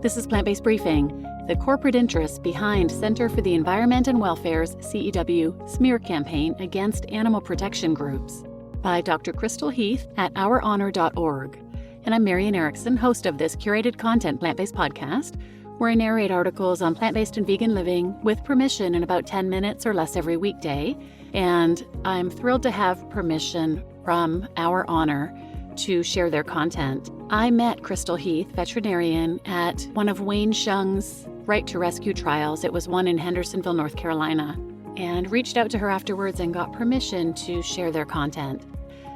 This is Plant-Based Briefing, the corporate interests behind Center for the Environment and Welfare's CEW smear campaign against animal protection groups, by Dr. Crystal Heath at ourhonor.org. And I'm Marian Erickson, host of this curated content plant-based podcast, where I narrate articles on plant-based and vegan living with permission in about 10 minutes or less every weekday. And I'm thrilled to have permission from Our Honor to share their content. I met Crystal Heath, veterinarian, at one of Wayne Shung's Right to Rescue trials. It was one in Hendersonville, North Carolina, and reached out to her afterwards and got permission to share their content.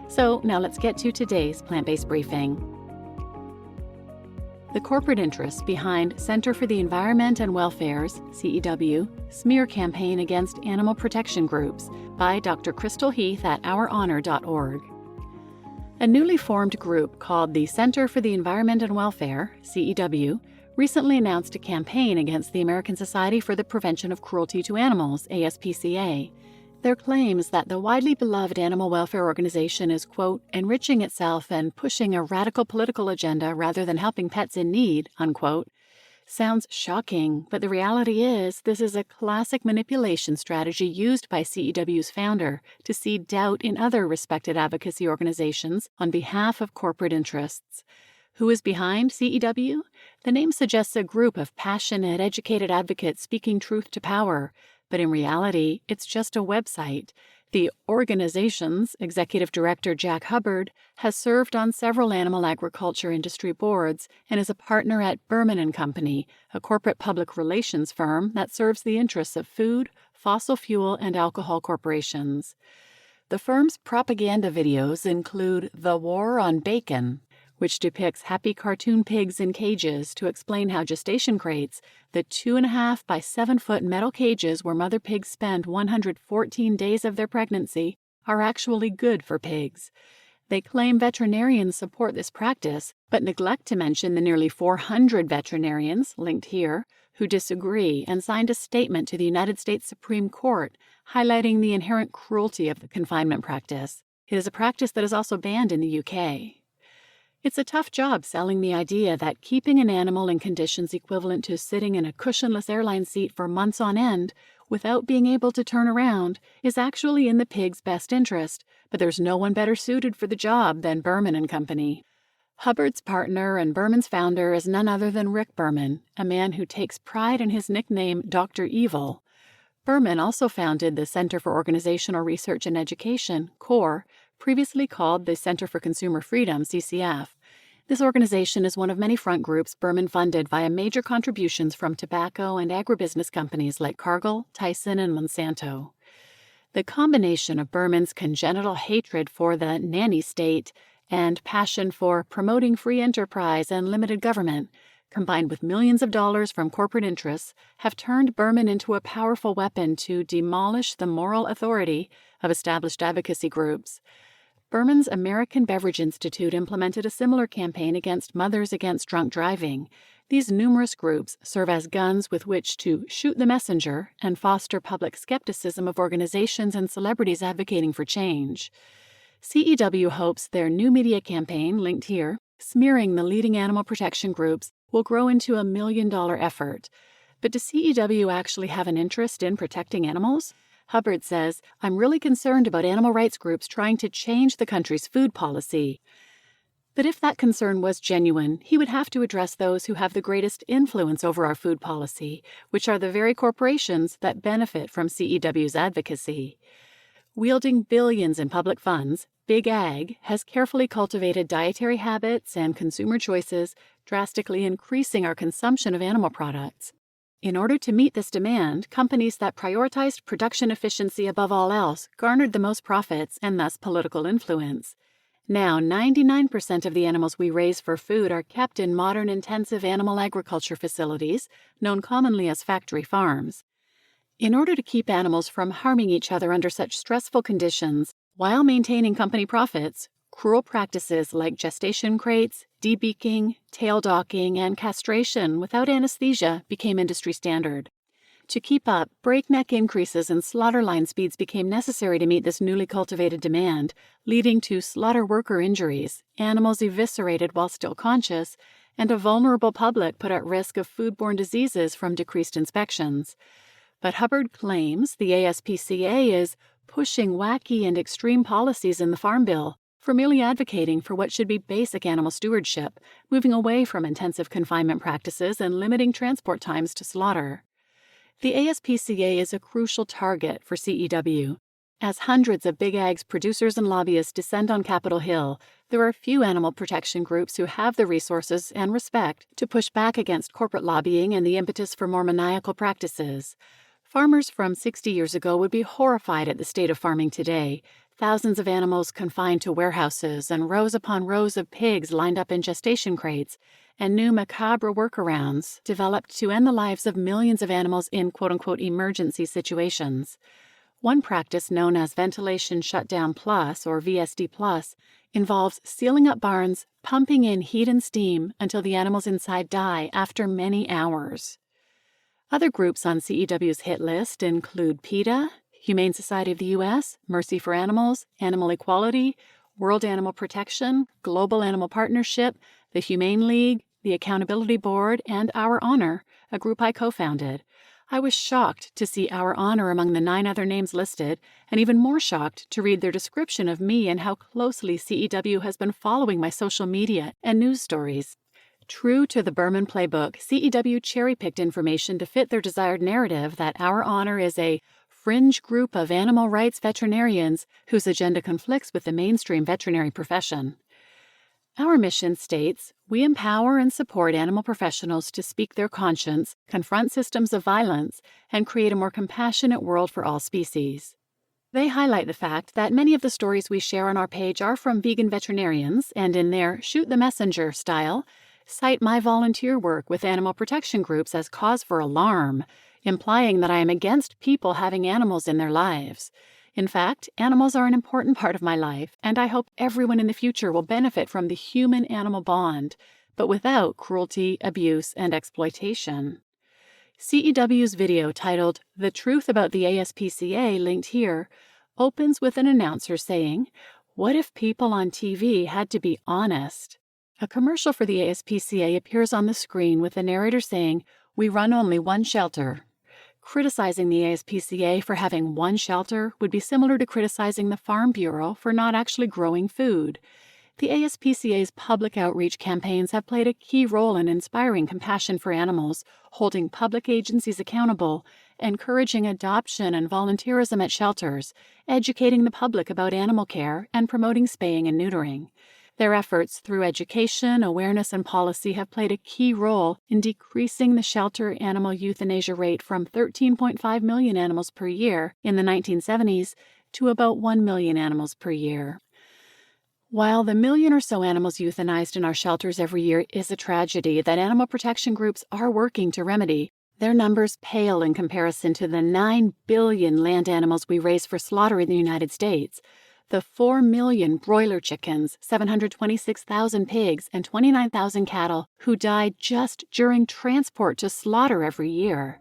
So now let's get to today's plant-based briefing. The corporate interests behind Center for the Environment and Welfare's, CEW, smear campaign against animal protection groups, by Dr. Crystal Heath at ourhonor.org. A newly formed group called the Center for the Environment and Welfare, CEW, recently announced a campaign against the American Society for the Prevention of Cruelty to Animals, ASPCA. Their claims that the widely beloved animal welfare organization is, quote, enriching itself and pushing a radical political agenda rather than helping pets in need, unquote, sounds shocking, but the reality is this is a classic manipulation strategy used by CEW's founder to seed doubt in other respected advocacy organizations on behalf of corporate interests. Who is behind CEW? The name suggests a group of passionate, educated advocates speaking truth to power, but in reality, it's just a website. The organization's executive director, Jack Hubbard, has served on several animal agriculture industry boards and is a partner at Berman & Company, a corporate public relations firm that serves the interests of food, fossil fuel, and alcohol corporations. The firm's propaganda videos include The War on Bacon, which depicts happy cartoon pigs in cages to explain how gestation crates, the 2.5 by 7 foot metal cages where mother pigs spend 114 days of their pregnancy, are actually good for pigs. They claim veterinarians support this practice, but neglect to mention the nearly 400 veterinarians, linked here, who disagree and signed a statement to the United States Supreme Court highlighting the inherent cruelty of the confinement practice. It is a practice that is also banned in the UK. It's a tough job selling the idea that keeping an animal in conditions equivalent to sitting in a cushionless airline seat for months on end without being able to turn around is actually in the pig's best interest, but there's no one better suited for the job than Berman & Company. Hubbard's partner and Berman's founder is none other than Rick Berman, a man who takes pride in his nickname Dr. Evil. Berman also founded the Center for Organizational Research and Education, CORE, previously called the Center for Consumer Freedom, CCF. This organization is one of many front groups Berman funded via major contributions from tobacco and agribusiness companies like Cargill, Tyson, and Monsanto. The combination of Berman's congenital hatred for the nanny state and passion for promoting free enterprise and limited government, combined with millions of dollars from corporate interests, have turned Berman into a powerful weapon to demolish the moral authority of established advocacy groups. Berman's American Beverage Institute implemented a similar campaign against Mothers Against Drunk Driving. These numerous groups serve as guns with which to shoot the messenger and foster public skepticism of organizations and celebrities advocating for change. CEW hopes their new media campaign, linked here, smearing the leading animal protection groups, will grow into $1 million effort. But does CEW actually have an interest in protecting animals? Hubbard says, I'm really concerned about animal rights groups trying to change the country's food policy. But if that concern was genuine, he would have to address those who have the greatest influence over our food policy, which are the very corporations that benefit from CEW's advocacy. Wielding billions in public funds, Big Ag has carefully cultivated dietary habits and consumer choices, drastically increasing our consumption of animal products. In order to meet this demand, companies that prioritized production efficiency above all else garnered the most profits and thus political influence. Now, 99% of the animals we raise for food are kept in modern intensive animal agriculture facilities, known commonly as factory farms. In order to keep animals from harming each other under such stressful conditions, while maintaining company profits, cruel practices like gestation crates, debeaking, tail docking, and castration without anesthesia became industry standard. To keep up, breakneck increases in slaughter line speeds became necessary to meet this newly cultivated demand, leading to slaughter worker injuries, animals eviscerated while still conscious, and a vulnerable public put at risk of foodborne diseases from decreased inspections. But Hubbard claims the ASPCA is pushing wacky and extreme policies in the Farm Bill for merely advocating for what should be basic animal stewardship, moving away from intensive confinement practices and limiting transport times to slaughter. The ASPCA is a crucial target for CEW. As hundreds of big ag's producers and lobbyists descend on Capitol Hill, there are few animal protection groups who have the resources and respect to push back against corporate lobbying and the impetus for more maniacal practices. Farmers from 60 years ago would be horrified at the state of farming today. Thousands of animals confined to warehouses and rows upon rows of pigs lined up in gestation crates, and new macabre workarounds developed to end the lives of millions of animals in quote-unquote emergency situations. One practice known as Ventilation Shutdown Plus, or VSD Plus, involves sealing up barns, pumping in heat and steam until the animals inside die after many hours. Other groups on CEW's hit list include PETA, Humane Society of the U.S., Mercy for Animals, Animal Equality, World Animal Protection, Global Animal Partnership, the Humane League, the Accountability Board, and Our Honor, a group I co-founded. I was shocked to see Our Honor among the 9 other names listed, and even more shocked to read their description of me and how closely CEW has been following my social media and news stories. True to the Berman playbook, CEW cherry-picked information to fit their desired narrative that Our Honor is a fringe group of animal rights veterinarians whose agenda conflicts with the mainstream veterinary profession. Our mission states, we empower and support animal professionals to speak their conscience, confront systems of violence, and create a more compassionate world for all species. They highlight the fact that many of the stories we share on our page are from vegan veterinarians, and in their shoot the messenger style, cite my volunteer work with animal protection groups as cause for alarm, implying that I am against people having animals in their lives. In fact, animals are an important part of my life, and I hope everyone in the future will benefit from the human-animal bond, but without cruelty, abuse, and exploitation. CEW's video titled The Truth About the ASPCA, linked here, opens with an announcer saying, "What if people on TV had to be honest?" A commercial for the ASPCA appears on the screen with the narrator saying, "We run only one shelter." Criticizing the ASPCA for having one shelter would be similar to criticizing the Farm Bureau for not actually growing food. The ASPCA's public outreach campaigns have played a key role in inspiring compassion for animals, holding public agencies accountable, encouraging adoption and volunteerism at shelters, educating the public about animal care, and promoting spaying and neutering. Their efforts through education, awareness, and policy have played a key role in decreasing the shelter animal euthanasia rate from 13.5 million animals per year in the 1970s to about 1 million animals per year. While the million or so animals euthanized in our shelters every year is a tragedy that animal protection groups are working to remedy, their numbers pale in comparison to the 9 billion land animals we raise for slaughter in the United States. The 4 million broiler chickens, 726,000 pigs, and 29,000 cattle who die just during transport to slaughter every year.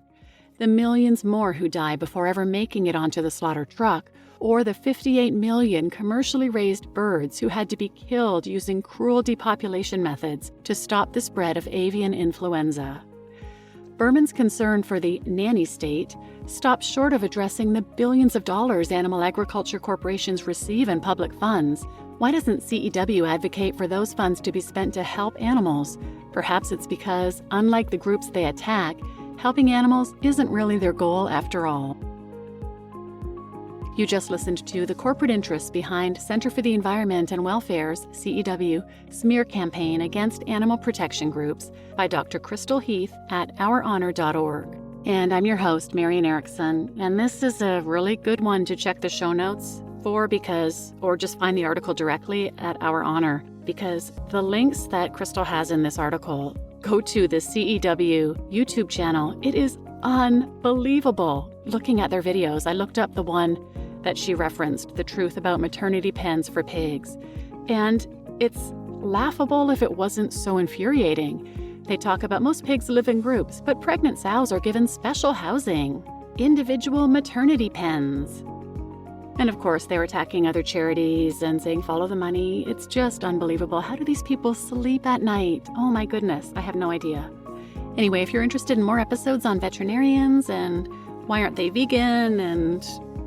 The millions more who die before ever making it onto the slaughter truck, or the 58 million commercially raised birds who had to be killed using cruel depopulation methods to stop the spread of avian influenza. Berman's concern for the nanny state stops short of addressing the billions of dollars animal agriculture corporations receive in public funds. Why doesn't CEW advocate for those funds to be spent to help animals? Perhaps it's because, unlike the groups they attack, helping animals isn't really their goal after all. You just listened to the corporate interests behind Center for the Environment and Welfare's, CEW, smear campaign against animal protection groups by Dr. Crystal Heath at ourhonor.org. And I'm your host, Marian Erickson, and this is a really good one to check the show notes for or just find the article directly at Our Honor, because the links that Crystal has in this article go to the CEW YouTube channel. It is unbelievable looking at their videos. I looked up the one that she referenced, The Truth About Maternity Pens for Pigs, and it's laughable if it wasn't so infuriating. They talk about most pigs live in groups, but pregnant sows are given special housing, individual maternity pens. And of course, they're attacking other charities and saying, follow the money. It's just unbelievable. How do these people sleep at night? Oh my goodness, I have no idea. Anyway, if you're interested in more episodes on veterinarians and why aren't they vegan and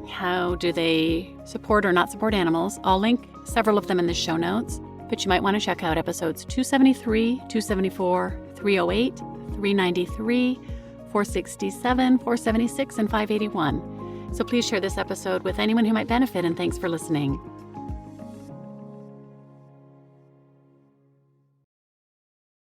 how do they support or not support animals, I'll link several of them in the show notes. But you might want to check out episodes 273, 274, 308, 393, 467, 476, and 581. So please share this episode with anyone who might benefit, and thanks for listening.